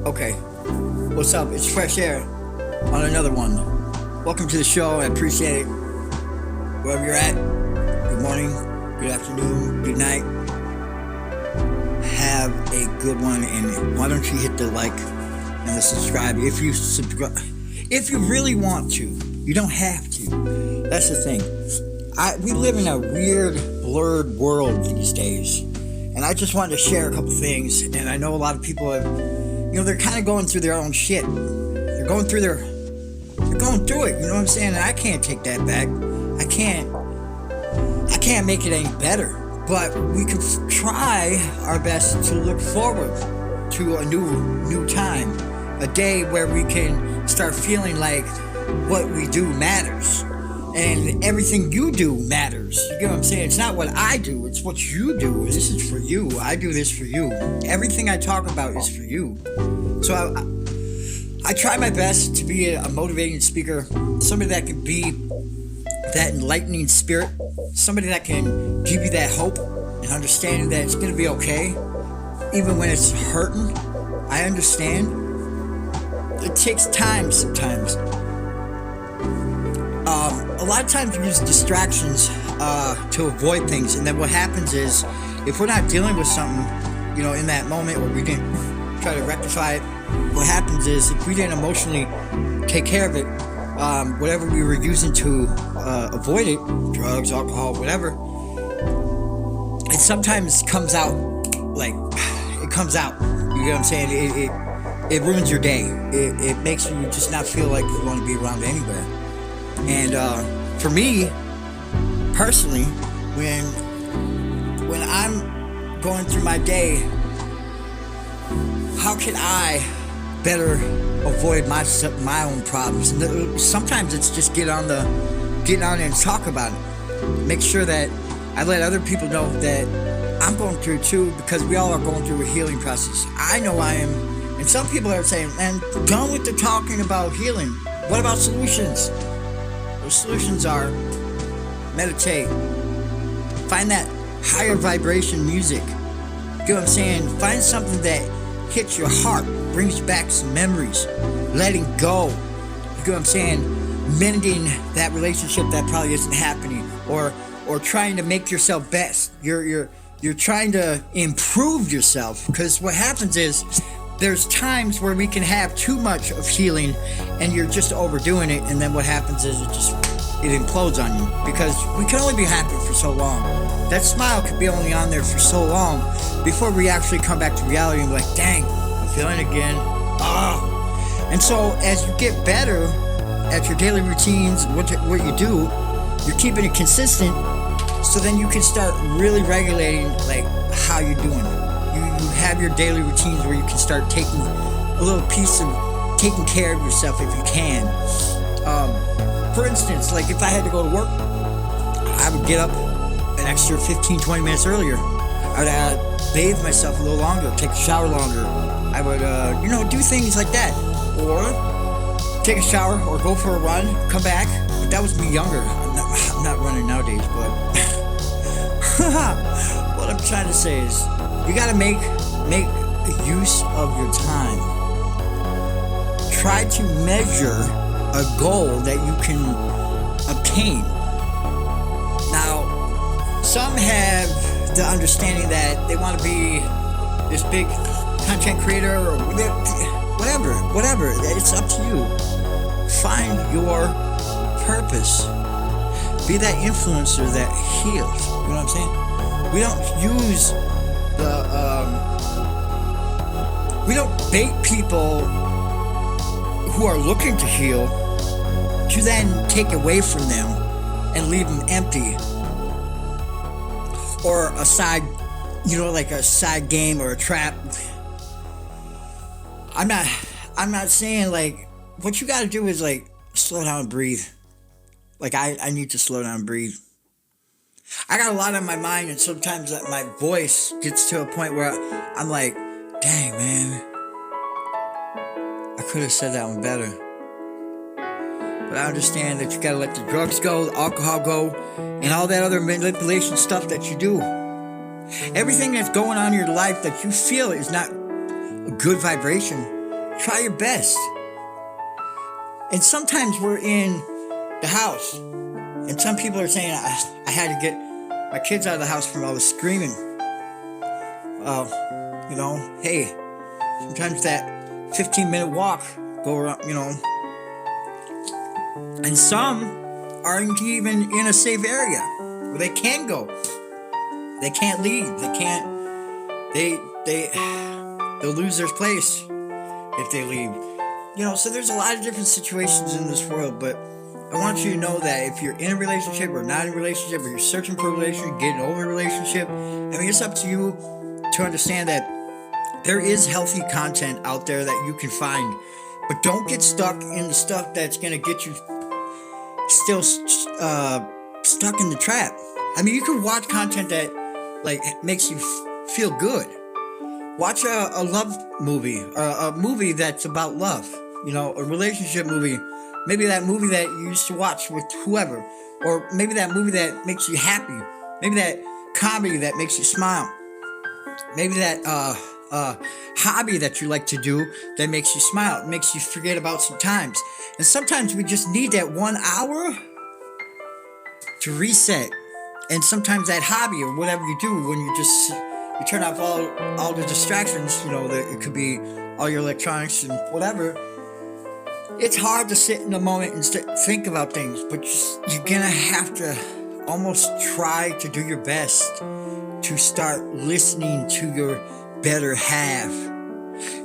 Okay, what's up? It's Fresh Air on another one. Welcome to the show. I appreciate it. Wherever you're at, good morning, good afternoon, good night. Have a good one, and why don't you hit the like and the subscribe if you subscribe. If you really want to, you don't have to. That's the thing. We live in a weird, blurred world these days, and I just wanted to share a couple things. And I know a lot of people have, they're kind of going through their own shit. They're going through it. You know what I'm saying? And I can't take that back. I can't make it any better. But we can try our best to look forward to a new time, a day where we can start feeling like what we do matters, and everything you do matters. You get what I'm saying? It's not what I do, it's what you do. This is for you. I do this for you. Everything I talk about is for you. So I try my best to be a motivating speaker, somebody that can be that enlightening spirit, somebody that can give you that hope and understanding that it's going to be okay, even when it's hurting. I understand. It takes time sometimes. A lot of times we use distractions to avoid things, and then what happens is, if we're not dealing with something, in that moment, or we didn't try to rectify it, what happens is, if we didn't emotionally take care of it, whatever we were using to avoid it, drugs, alcohol, whatever, it sometimes comes out like, it comes out. You get what I'm saying? It ruins your day. It makes you just not feel like you want to be around anywhere. And for me, personally, when I'm going through my day, how can I better avoid my own problems? And sometimes it's just get on and talk about it. Make sure that I let other people know that I'm going through too, because we all are going through a healing process. I know I am. And some people are saying, man, done with the talking about healing. What about solutions? The solutions are meditate. Find that higher vibration music. You know what I'm saying? Find something that hits your heart, brings back some memories. Letting go. You know what I'm saying? Mending that relationship that probably isn't happening. Or trying to make yourself best. You're trying to improve yourself. Because what happens is, there's times where we can have too much of healing and you're just overdoing it, and then what happens is it implodes on you, because we can only be happy for so long. That smile could be only on there for so long before we actually come back to reality and be like, dang, I'm feeling it again. And so as you get better at your daily routines, what you do, you're keeping it consistent, so then you can start really regulating like how you're doing it. You have your daily routines where you can start taking a little piece of taking care of yourself if you can. For instance, like if I had to go to work, I would get up an extra 15-20 minutes earlier. I would bathe myself a little longer, take a shower longer. I would do things like that, or take a shower, or go for a run, come back. But that was me younger. I'm not running nowadays, but what I'm trying to say is, you gotta make use of your time. Try to measure a goal that you can obtain. Now, some have the understanding that they want to be this big content creator or whatever. It's up to you. Find your purpose. Be that influencer that heals. You know what I'm saying? We don't use we don't bait people who are looking to heal to then take away from them and leave them empty, or a side, like a side game or a trap. I'm not saying, like, what you got to do is like slow down and breathe. Like I need to slow down and breathe. I got a lot on my mind, and sometimes my voice gets to a point where I'm like, dang, man, I could have said that one better. But I understand that you gotta let the drugs go, the alcohol go, and all that other manipulation stuff that you do. Everything that's going on in your life that you feel is not a good vibration, Try your best. And sometimes we're in the house, and some people are saying, I had to get my kids out of the house from all the screaming. Hey, sometimes that 15-minute walk, go around, and some aren't even in a safe area where they can go. They can't leave. They'll lose their place if they leave. So there's a lot of different situations in this world, but I want you to know that if you're in a relationship or not in a relationship, or you're searching for a relationship, getting over a relationship, it's up to you to understand that there is healthy content out there that you can find, but don't get stuck in the stuff that's going to get you still stuck in the trap. You can watch content that makes you feel good. Watch a love movie, a movie that's about love, a relationship movie. Maybe that movie that you used to watch with whoever, or maybe that movie that makes you happy. Maybe that comedy that makes you smile. Maybe that hobby that you like to do that makes you smile, makes you forget about some times. And sometimes we just need that 1 hour to reset. And sometimes that hobby or whatever you do, when you turn off all the distractions, it could be all your electronics and whatever. It's hard to sit in the moment and think about things, but you're gonna have to almost try to do your best to start listening to your better half.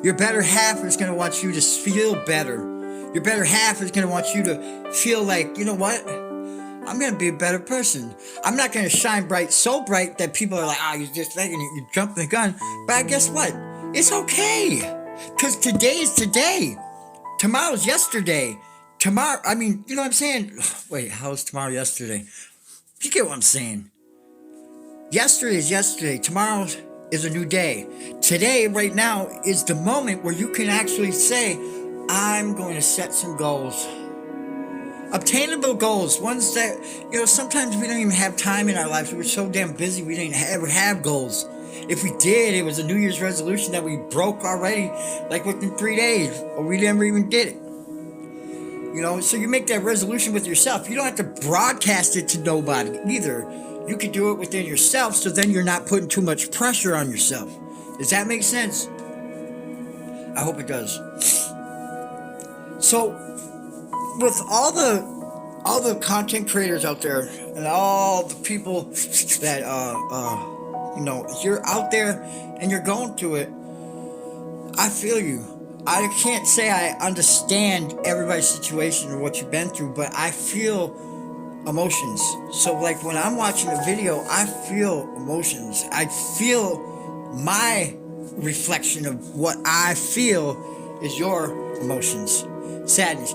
Your better half is gonna want you to feel better. Your better half is gonna want you to feel like, you know what? I'm gonna be a better person. I'm not gonna shine bright, so bright that people are like, you're just faking it, you're jumping the gun. But guess what? It's okay. Because today is today. Tomorrow's yesterday. Tomorrow, you know what I'm saying? Wait, how's tomorrow yesterday? You get what I'm saying? Yesterday is yesterday. Tomorrow is a new day. Today, right now, is the moment where you can actually say, I'm going to set some goals. Obtainable goals. Ones that, sometimes we don't even have time in our lives. We're so damn busy we didn't ever have goals. If we did, it was a New Year's resolution that we broke already, within 3 days, or we never even did it. So you make that resolution with yourself. You don't have to broadcast it to nobody either. You can do it within yourself, so then you're not putting too much pressure on yourself. Does that make sense? I hope it does. So, with all the content creators out there, and all the people that you're out there and you're going through it, I feel you. I can't say I understand everybody's situation or what you've been through, but I feel emotions. So when I'm watching a video, I feel emotions. I feel my reflection of what I feel is your emotions. Sadness,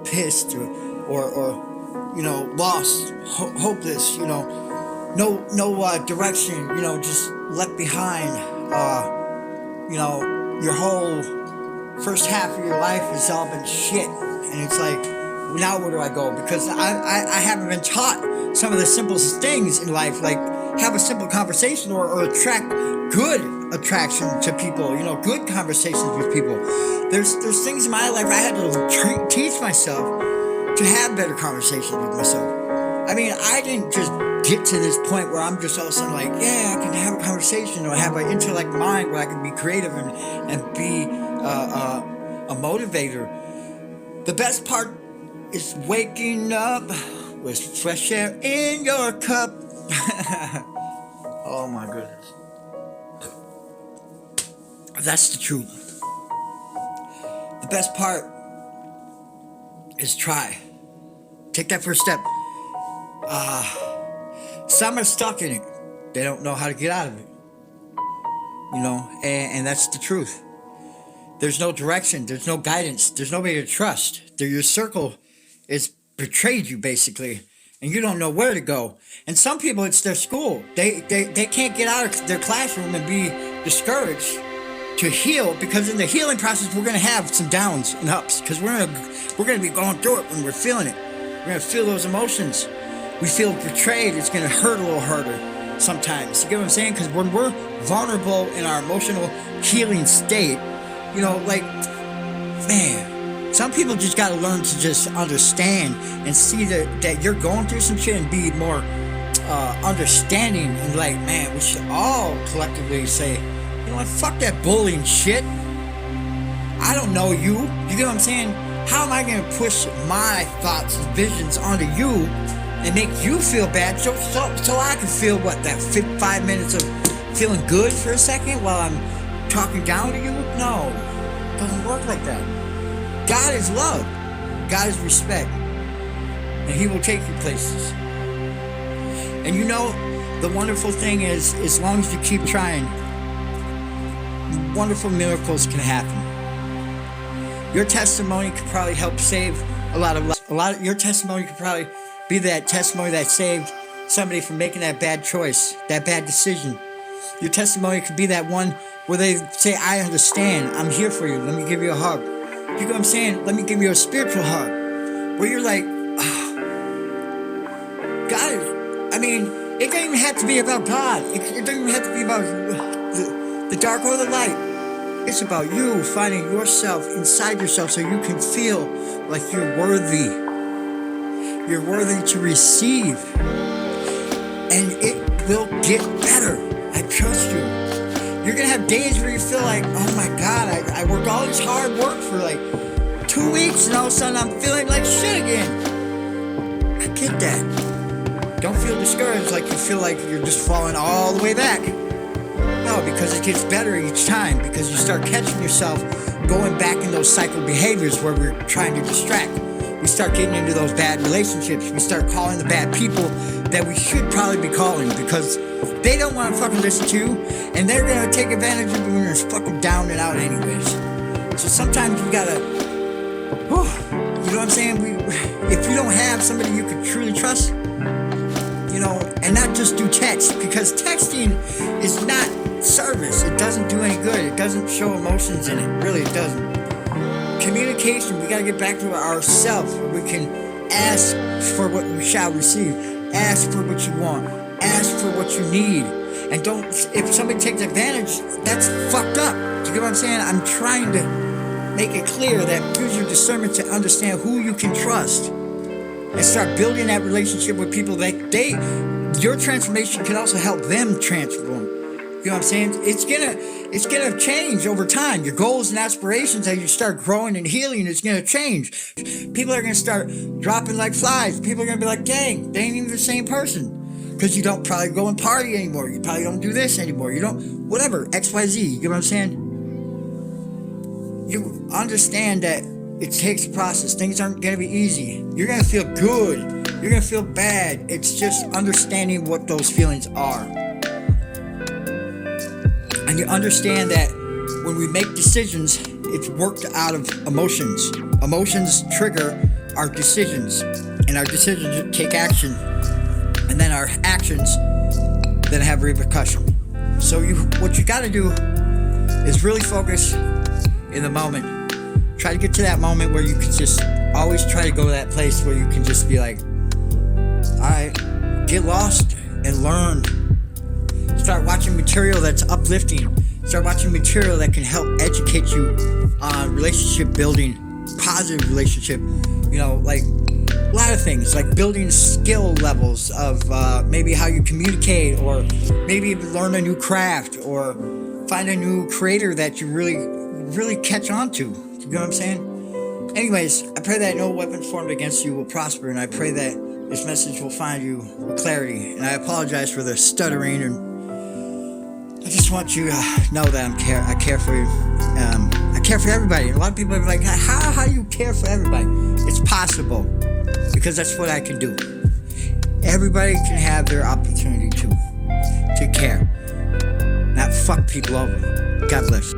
pissed, or lost, hopeless, no direction, just left behind. Your whole first half of your life has all been shit, and it's like, now where do I go? Because I haven't been taught some of the simplest things in life, like have a simple conversation or attract good attraction to people, good conversations with people. There's things in my life I had to teach myself to have better conversations with myself. I didn't just get to this point where I'm just all of a sudden I can have a conversation or have an intellect mind where I can be creative and be a motivator. The best part is waking up with fresh air in your cup. Oh my goodness. That's the truth. The best part is try. Take that first step. Some are stuck in it. They don't know how to get out of it. And that's the truth. There's no direction. There's no guidance. There's nobody to trust. Your circle is betrayed you, basically, and you don't know where to go. And some people, it's their school. They can't get out of their classroom and be discouraged to heal, because in the healing process, we're going to have some downs and ups, because we're going to be going through it when we're feeling it. We're going to feel those emotions. We feel betrayed. It's going to hurt a little harder sometimes. You get what I'm saying? Because when we're vulnerable in our emotional healing state, man, some people just gotta learn to just understand and see that you're going through some shit and be more understanding and like, man, we should all collectively say, you know what, fuck that bullying shit. I don't know you. You get what I'm saying? How am I gonna push my thoughts and visions onto you and make you feel bad so I can feel what, that 5 minutes of feeling good for a second while I'm talking down to you? No, it doesn't work like that. God is love. God is respect. And He will take you places. And you know, the wonderful thing is, as long as you keep trying, wonderful miracles can happen. Your testimony could probably help save a lot of your testimony could probably be that testimony that saved somebody from making that bad choice, that bad decision. Your testimony could be that one where they say, I understand, I'm here for you, let me give you a hug. You know what I'm saying? Let me give you a spiritual hug. Where you're like, God is, I mean, it doesn't even have to be about God. It doesn't even have to be about the dark or the light. It's about you finding yourself inside yourself so you can feel like you're worthy. You're worthy to receive. And it will get better. I trust you. You're going to have days where you feel like, oh my God, I worked all this hard work for like 2 weeks and all of a sudden I'm feeling like shit again. I get that. Don't feel discouraged like you feel like you're just falling all the way back. No, because it gets better each time, because you start catching yourself going back in those cycle behaviors where we're trying to distract. We start getting into those bad relationships. We start calling the bad people that we should probably be calling because they don't want to fucking listen to you and they're going to take advantage of you when you're fucking down and out anyways. So sometimes we gotta, you know what I'm saying? If you don't have somebody you can truly trust, you know, and not just do text, because texting is not service. It doesn't do any good. It doesn't show emotions in it. Really, it doesn't. Communication, we gotta get back to ourselves where we can ask for what we shall receive. Ask for what you want. Ask for what you need. And don't, if somebody takes advantage, that's fucked up. Do you get what I'm saying? I'm trying to make it clear that use your discernment to understand who you can trust. And start building that relationship with people that your transformation can also help them transform. You know what I'm saying? It's gonna change over time. Your goals and aspirations as you start growing and healing is gonna change. People are gonna start dropping like flies. People are gonna be like, dang, they ain't even the same person. Because you don't probably go and party anymore. You probably don't do this anymore. You don't, whatever, XYZ. You get what I'm saying? You understand that it takes a process. Things aren't going to be easy. You're going to feel good. You're going to feel bad. It's just understanding what those feelings are. And you understand that when we make decisions, it's worked out of emotions. Emotions trigger our decisions. And our decisions take action. And then our actions then have repercussion. So what you got to do is really focus in the moment. Try to get to that moment where you can just always try to go to that place where you can just be like, all right, get lost and learn. Start watching material that's uplifting. Start watching material that can help educate you on relationship building, positive relationship, you know, like a lot of things, like building skill levels of maybe how you communicate, or maybe learn a new craft, or find a new creator that you really catch on to. You know what I'm saying? Anyways, I pray that no weapon formed against you will prosper, and I pray that this message will find you with clarity. And I apologize for the stuttering, and I just want you to know that I care for you. I care for everybody. And a lot of people are like, how do you care for everybody? It's possible, because that's what I can do. Everybody can have their opportunity to care, not fuck people over. God bless.